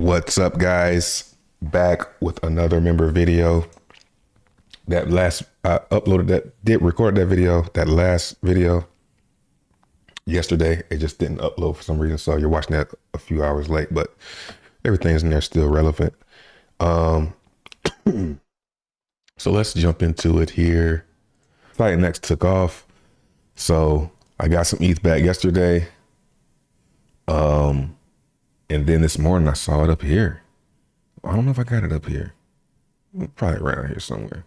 What's up, guys? Back with another member video. That last I uploaded did record that video, that last video yesterday. It just didn't upload for some reason, so you're watching that a few hours late, but everything's in there still relevant. So let's jump into it here. titanx took off, so I got some ETH back yesterday. And then this morning I saw it up here. I don't know if I got it up here. Probably around here somewhere.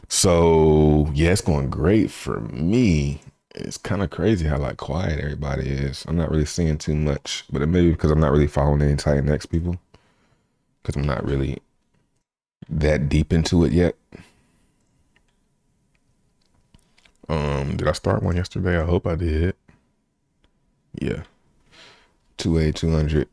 So yeah, it's going great for me. It's kind of crazy how like quiet everybody is. I'm not really seeing too much, but it may be because I'm not really following any titanx people, because I'm not really that deep into it yet. Did I start one yesterday? I hope I did. Yeah. 2A200.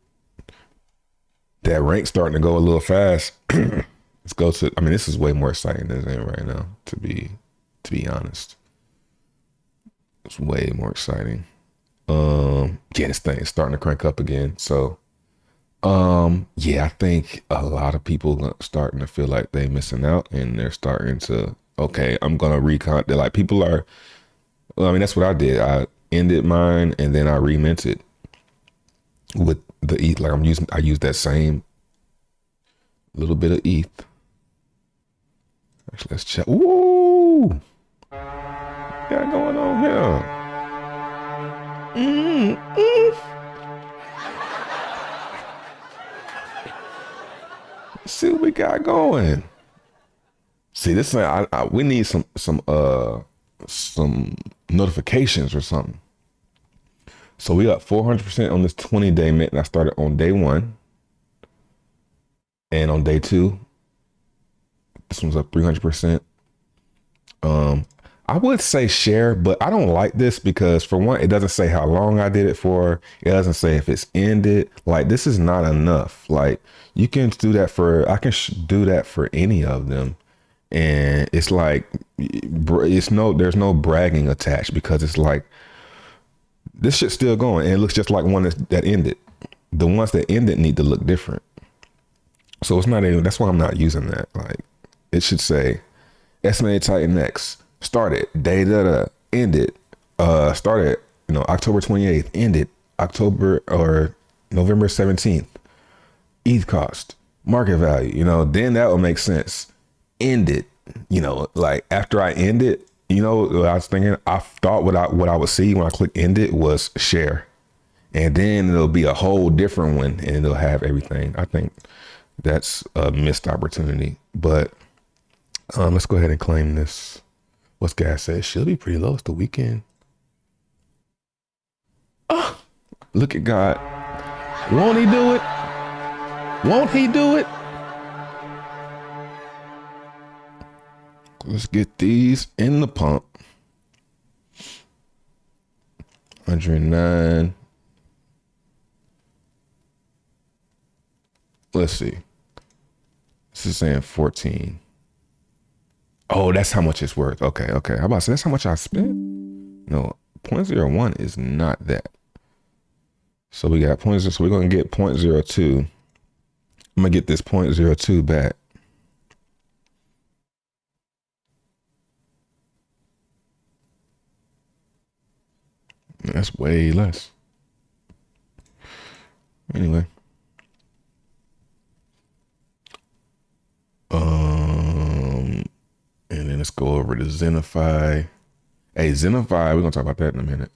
That rank's starting to go a little fast. Let's go to, I mean, this is way more exciting than it's in right now, to be honest. It's way more exciting. Yeah, this thing is starting to crank up again. So yeah, I think a lot of people are starting to feel like they're missing out, and they're starting to, okay, I'm gonna recon. They're like, people are, well, I mean, that's what I did. I ended mine and then I reminted with the ETH. Like I used that same little bit of ETH. Actually, let's check. Ooh, what got going on here? Let's see what we got going. See, this thing, we need some notifications or something. So we got 400% on this 20-day mint, and I started on day 1. And on day 2, this one's up 300%. I would say share, but I don't like this because, for one, it doesn't say how long I did it for. It doesn't say if it's ended. Like, this is not enough. Like, you can do that for, I can do that for any of them. And it's like, there's no bragging attached, because it's like, this shit's still going, and it looks just like one that ended. The ones that ended need to look different. So it's not even, that's why I'm not using that. Like, it should say estimated titanx started day ended, started, October 28th, ended October or November 17th, ETH cost, market value, then that would make sense. Ended, like after I ended, what I was thinking, I thought what I would see when I click end it was share. And then it'll be a whole different one, and it'll have everything. I think that's a missed opportunity. But let's go ahead and claim this. What's gas says? She'll be pretty low. It's the weekend. Oh, look at God. Won't he do it? Won't he do it? Let's get these in the pump. 109. Let's see. This is saying 14. Oh, that's how much it's worth. Okay. I'm about to say, that's how much I spent? No, 0.01 is not that. So we got 0.0. So we're going to get 0.02. I'm going to get this 0.02 back. That's way less. Anyway. And then let's go over to Zenify. Hey, Zenify, we're gonna talk about that in a minute.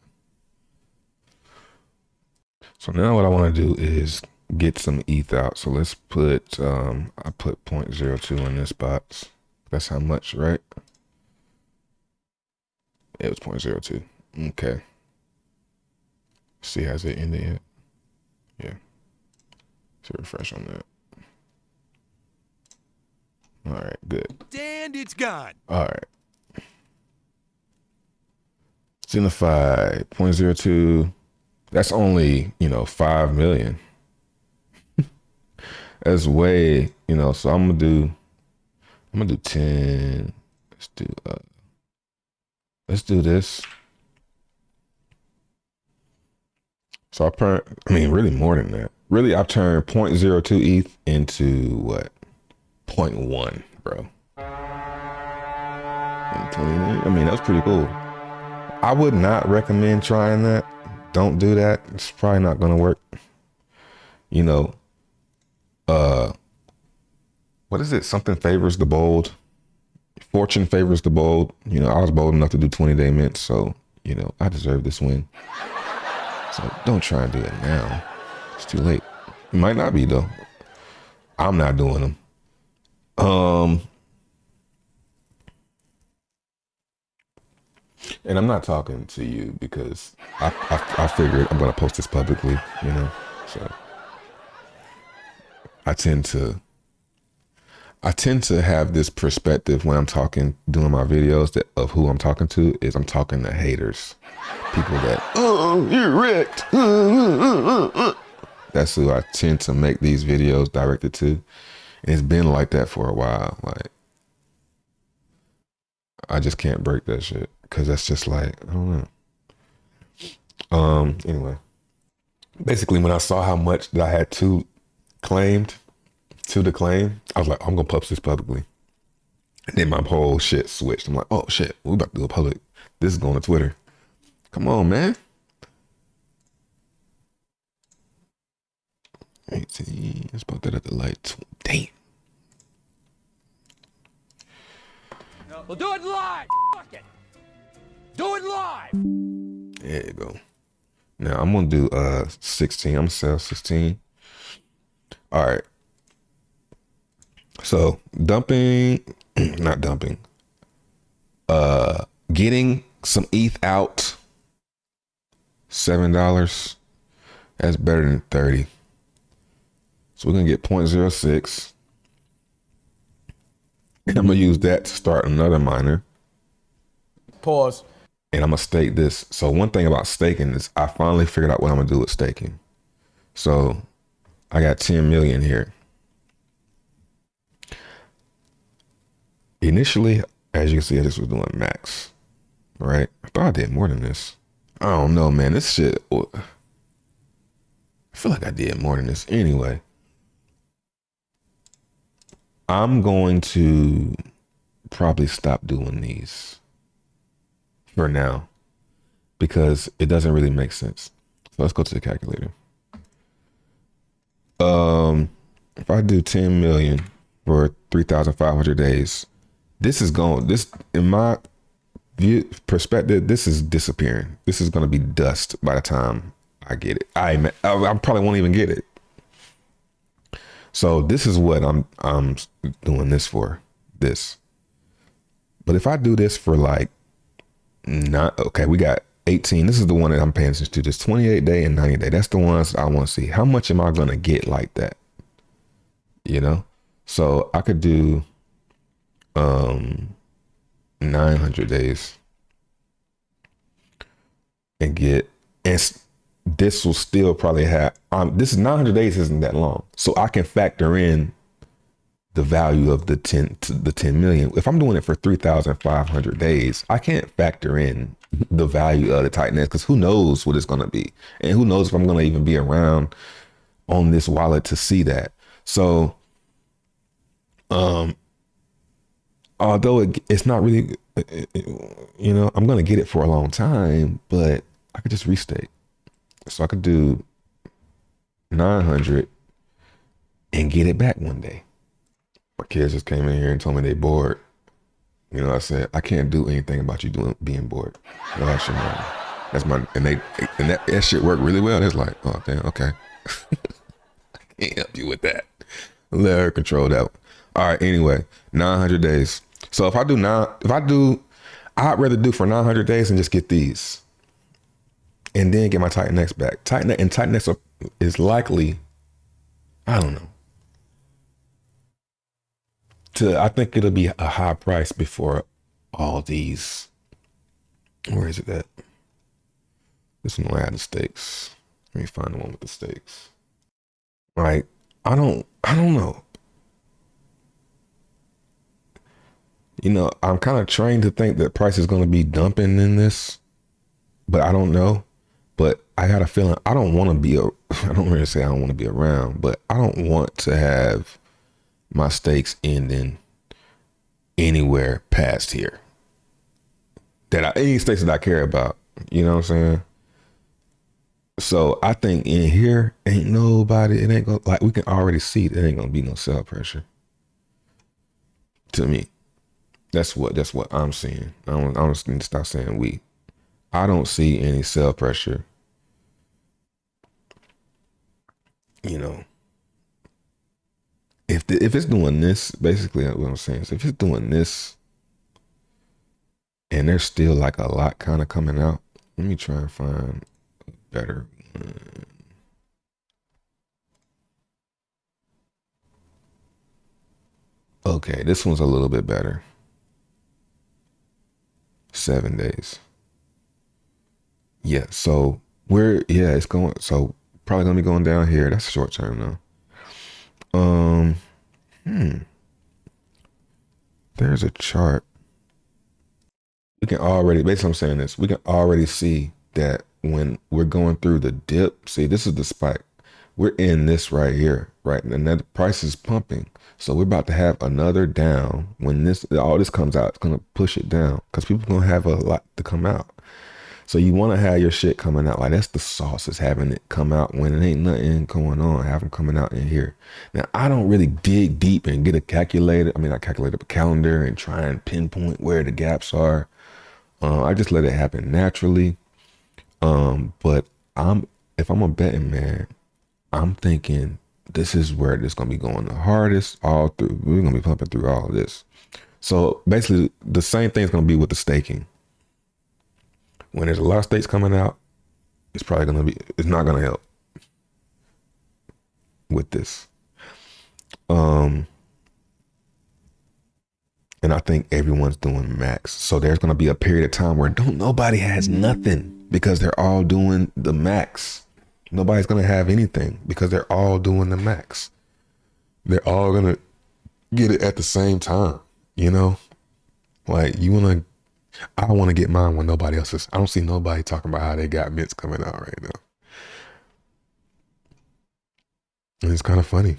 So now what I want to do is get some ETH out. So let's put, I put 0.02 in this box. That's how much, right? It was 0.02. Okay. See, has it ended yet? Yeah. So refresh on that. All right, good. And it's gone. All right. Zenify 0.02. That's only, 5 million. That's way, so I'm gonna do 10. Let's do this. So I mean, really more than that. Really, I've turned 0.02 ETH into what? zero point 0.1, bro. I mean, that was pretty cool. I would not recommend trying that. Don't do that. It's probably not gonna work. You know, uh, what is it? Something favors the bold. Fortune favors the bold. You know, I was bold enough to do 20-day mints, so you know, I deserve this win. So don't try and do it now. It's too late. It might not be though. I'm not doing them. And I'm not talking to you because I figured I'm gonna post this publicly, you know. So I tend to have this perspective when I'm talking, doing my videos, that of who I'm talking to is I'm talking to haters, people that, oh, you're wrecked. That's who I tend to make these videos directed to, and it's been like that for a while. Like, I just can't break that shit because that's just like, I don't know. Anyway, basically, when I saw how much that I had to claim, I was like, I'm gonna post this publicly. And then my whole shit switched. I'm like, oh shit, we about to do a public. This is going to Twitter. Come on, man. 18. Let's put that at the light. Damn. We'll do it live. Fuck it. Do it live. There you go. Now I'm gonna do 16. I'm gonna sell 16. All right. So not dumping. Getting some ETH out. $7. That's better than 30. So we're gonna get 0.06. And I'm gonna use that to start another miner. Pause. And I'm gonna stake this. So one thing about staking is I finally figured out what I'm gonna do with staking. So I got 10 million here. Initially, as you can see, I just was doing max, right? I thought I did more than this. I don't know, man. This shit, I feel like I did more than this. Anyway, I'm going to probably stop doing these for now because it doesn't really make sense. So let's go to the calculator. If I do 10 million for 3,500 days, this in my view perspective, this is disappearing. This is going to be dust by the time I get it. I probably won't even get it. So this is what I'm doing this for. This. But if I do this for like we got 18. This is the one that I'm paying attention to. This 28-day and 90-day. That's the ones I want to see. How much am I going to get like that? You know? So I could do 900 days and this will still probably have, this is 900 days isn't that long. So I can factor in the value of the 10 million. If I'm doing it for 3,500 days, I can't factor in the value of the titanx because who knows what it's going to be. And who knows if I'm going to even be around on this wallet to see that. So, although it's not really, you know, I'm going to get it for a long time, but I could just restake. So I could do 900 and get it back one day. My kids just came in here and told me they bored. You know, I said, I can't do anything about you being bored. No, that's your mom. That's my, and that shit worked really well. It's like, oh damn, okay. I can't help you with that. Let her control that one. All right, anyway, 900 days. So I'd rather do for 900 days and just get these. And then get my titanx back. Titanx is likely, I don't know. I think it'll be a high price before all these. Where is it at? This one will add the stakes. Let me find the one with the stakes. Like, I don't know. You know, I'm kind of trained to think that price is going to be dumping in this, but I don't know. But I got a feeling I don't want to be I don't really say I don't want to be around, but I don't want to have my stakes ending anywhere past here. Any stakes that I care about. You know what I'm saying? So I think in here ain't nobody. It ain't gonna, like, we can already see there ain't gonna be no sell pressure. To me, that's what I'm seeing. I just need to stop saying we. I don't see any sell pressure. You know, if it's doing this, basically what I'm saying is if it's doing this, and there's still like a lot kind of coming out. Let me try and find a better one. Okay, this one's a little bit better. 7 days. Yeah, so it's going, so probably gonna be going down here. That's short term though. There's a chart. We can already, basically I'm saying this, we can already see that when we're going through the dip, see, this is the spike. We're in this right here, right? And that price is pumping. So we're about to have another down. When all this comes out, it's gonna push it down because people are gonna have a lot to come out. So you want to have your shit coming out. Like, that's the sauce, is having it come out when it ain't nothing going on. Have them coming out in here. Now, I don't really dig deep and get a calculator. I mean, not calculator, but calendar, and try and pinpoint where the gaps are. I just let it happen naturally. But if I'm a betting man, I'm thinking this is where this gonna be going the hardest all through. We're gonna be pumping through all of this. So basically, the same thing's gonna be with the staking. When there's a lot of stakes coming out, it's not gonna help with this. And I think everyone's doing max. So there's gonna be a period of time where nobody has nothing because they're all doing the max. Nobody's gonna have anything because they're all doing the max. They're all gonna get it at the same time, you know? Like, I want to get mine when nobody else is. I don't see nobody talking about how they got mints coming out right now. And it's kind of funny.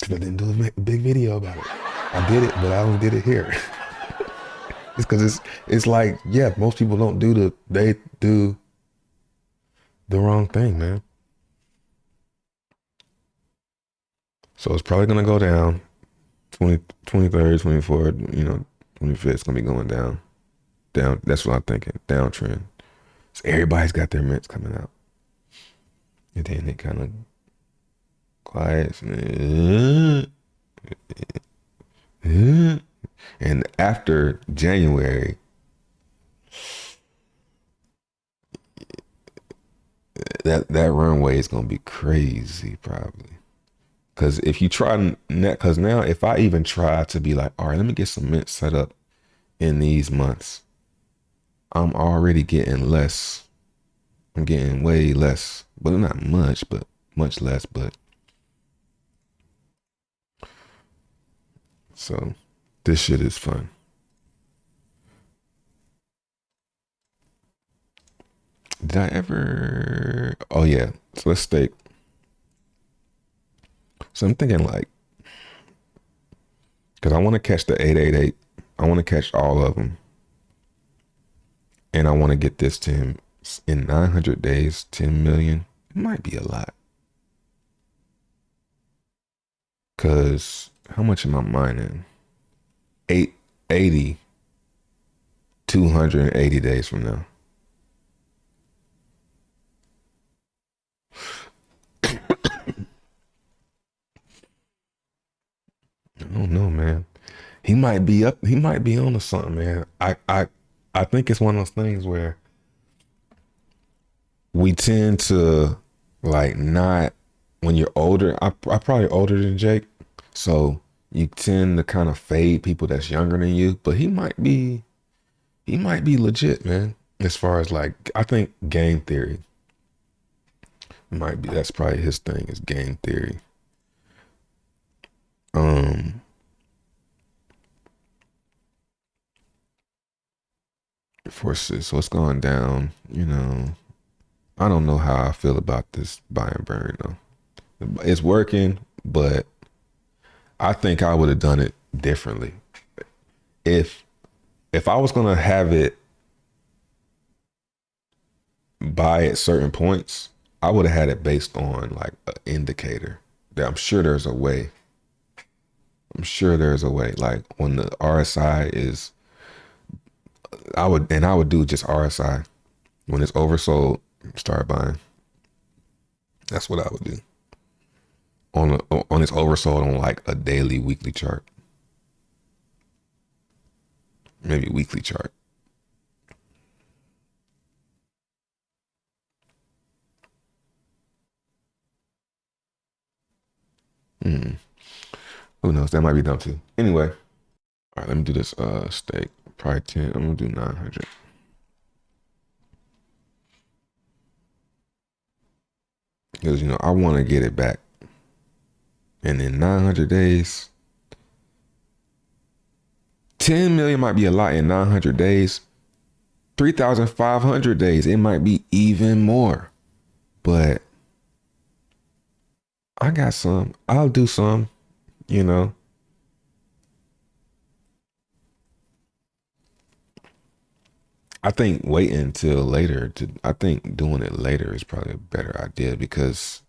Because I didn't do a big video about it. I did it, but I only did it here. It's because it's like, yeah, most people they do the wrong thing, man. So it's probably going to go down 23rd, 24th, 25th. It's going to be going down. That's what I'm thinking. Downtrend. So everybody's got their mints coming out. And then it kind of quiets. And after January, that runway is going to be crazy probably. Because if you try, because now if I even try to be like, all right, let me get some mint set up in these months, I'm already getting less. I'm getting way less, but not much, but much less. But so this shit is fun. Did I ever? Oh yeah. So let's stake. So I'm thinking like, because I want to catch the 888. I want to catch all of them. And I want to get this to him in 900 days, 10 million. It might be a lot. Because how much am I mining? 880, 280 days from now. I don't know, man. He might be on to something, man. I think it's one of those things where we tend to like not, when you're older, I'm probably older than Jake. So you tend to kind of fade people that's younger than you, but he might be legit, man. As far as like, I think game theory might be, that's probably his thing, is game theory. forces. So it's going down. I don't know how I feel about this buy and burn though. It's working, but I think I would have done it differently. If I was gonna have it buy at certain points, I would have had it based on like an indicator. That I'm sure there's a way. Like when the RSI is, I would do just RSI. When it's oversold, start buying. That's what I would do. On its oversold on like a daily, weekly chart. Maybe weekly chart. Who knows? That might be dumb too. Anyway, all right, let me do this stake. Probably 10. I'm gonna do 900. Because I want to get it back. And in 900 days, 10 million might be a lot in 900 days. 3,500 days, it might be even more. But I got some. I'll do some, I think waiting until later I think doing it later is probably a better idea because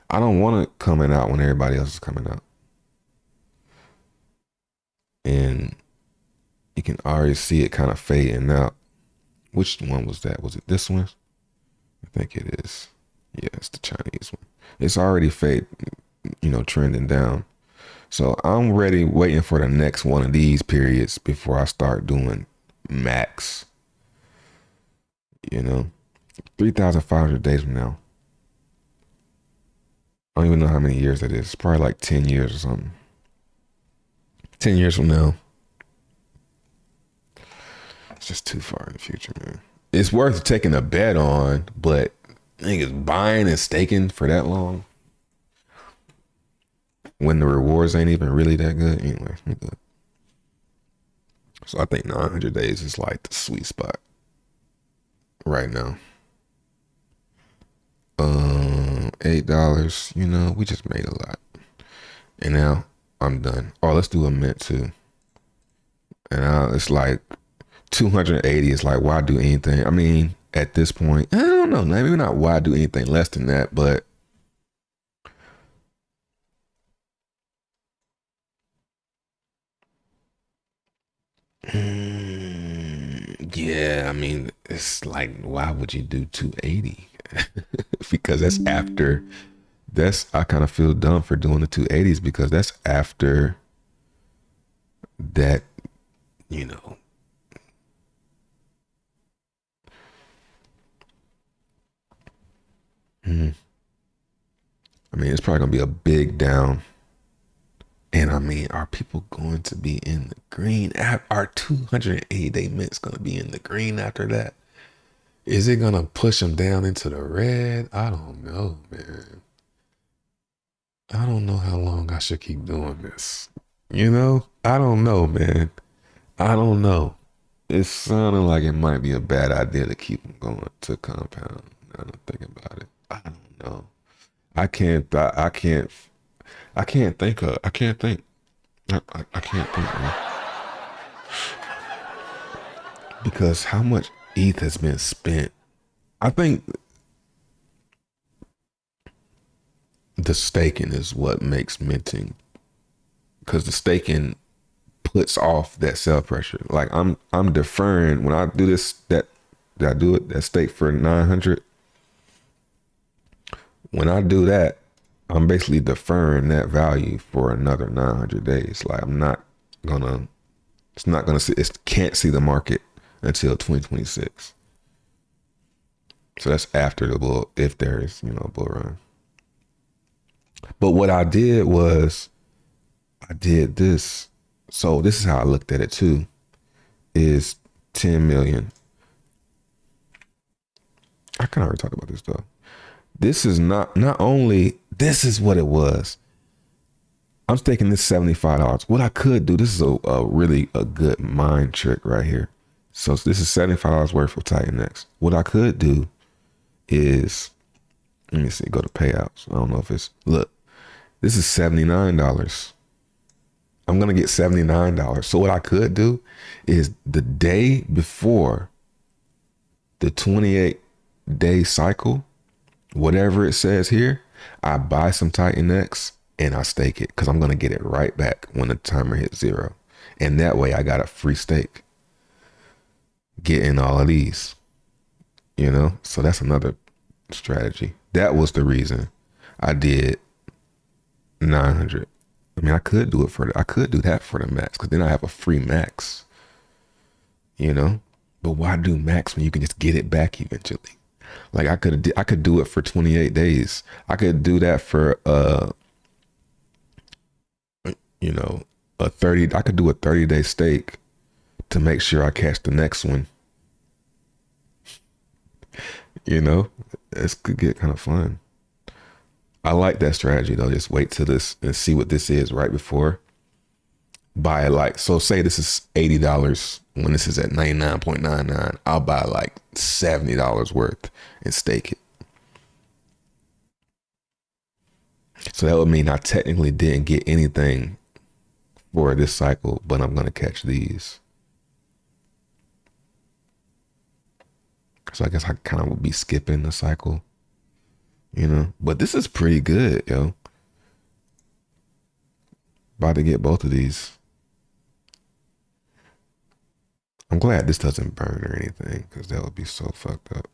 I don't want it coming out when everybody else is coming out. And you can already see it kind of fading out. Which one was that? Was it this one? I think it is. Yeah, it's the Chinese one. It's already trending down. So I'm ready, waiting for the next one of these periods before I start doing max. 3,500 days from now. I don't even know how many years that is. It's probably like 10 years or something. 10 years from now. It's just too far in the future, man. It's worth taking a bet on, but niggas buying and staking for that long when the rewards ain't even really that good. Anyway, so I think 900 days is like the sweet spot right now. $8, we just made a lot. And now I'm done. Oh, let's do a mint too. And now it's like 280 is like, why do anything? I mean, at this point, I don't know. Maybe not why do anything less than that, but yeah, I mean, it's like, why would you do 280? Because I kind of feel dumb for doing the 280s because that's after that, I mean, it's probably gonna be a big down. And I mean, are people going to be in the green? Our 280-day mint's gonna be in the green after that? Is it gonna push them down into the red? I don't know, man. I don't know how long I should keep doing this. I don't know, man. I don't know. It's sounding like it might be a bad idea to keep them going to compound. Now that I'm thinking about it. I don't know. I can't think. I can't think. I can't think, man. Because how much ETH has been spent? I think the staking is what makes minting. Because the staking puts off that sell pressure. Like I'm deferring when I do this. That stake for 900. When I do that, I'm basically deferring that value for another 900 days. Like it can't see the market until 2026. So that's after the bull, if there is, a bull run. But what I did was, I did this. So this is how I looked at it too, is 10 million. I kind of already talked about this though. This is not only, this is what it was. I'm staking this $75. What I could do, this is a really good mind trick right here. So this is $75 worth of titanx. What I could do is, let me see, go to payouts. I don't know if it's, look, this is $79. I'm going to get $79. So what I could do is the day before the 28-day cycle, whatever it says here, I buy some titanx and I stake it because I'm going to get it right back when the timer hits 0. And that way I got a free stake getting all of these, you know? So that's another strategy. That was the reason I did 900. I mean, I could do that for the max because then I have a free max, you know? But why do max when you can just get it back eventually? Like I could do it for 28 days. I could do that for you know, I could do a 30-day stake to make sure I catch the next one. You know, this could get kind of fun. I like that strategy though. Just wait till this and see what this is right before. Buy it like, so say this is $80 when this is at 99.99. I'll buy like $70 worth and stake it. So that would mean I technically didn't get anything for this cycle, but I'm going to catch these. So I guess I kind of would be skipping the cycle, you know, but this is pretty good, yo. About to get both of these. I'm glad this doesn't burn or anything because that would be so fucked up.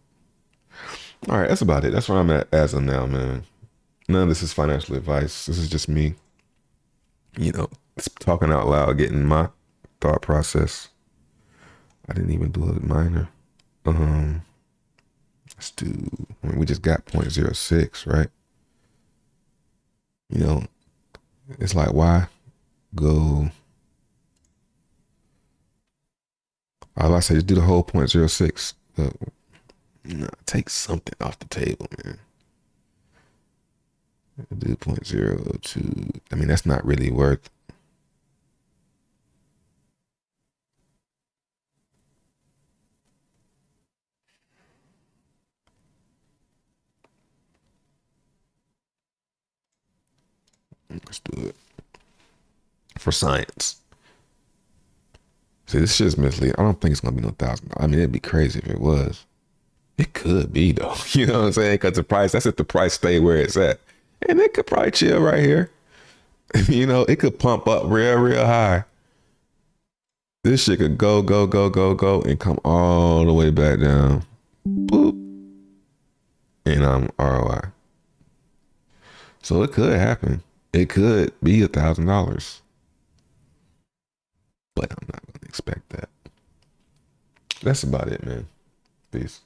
All right, that's about it. That's where I'm at as of now, man. None of this is financial advice. This is just me, you know, talking out loud, getting my thought process. I didn't even do a minor. Let's do, I mean, we just got 0.06, right? You know, it's like, why go? I was about to say, just do the whole 0.06. Take something off the table, man. Do 0.02. I mean, that's not really worth. Let's do it for science. See, this shit's misleading. I don't think it's gonna be no $1,000. I mean, it'd be crazy if it was. It could be though. You know what I'm saying? Because the price, that's if the price stay where it's at. And it could probably chill right here. You know, it could pump up real high. This shit could go, and come all the way back down. Boop. And I'm ROI. So it could happen. It could be $1,000. But I'm not going to expect that. That's about it, man. Peace.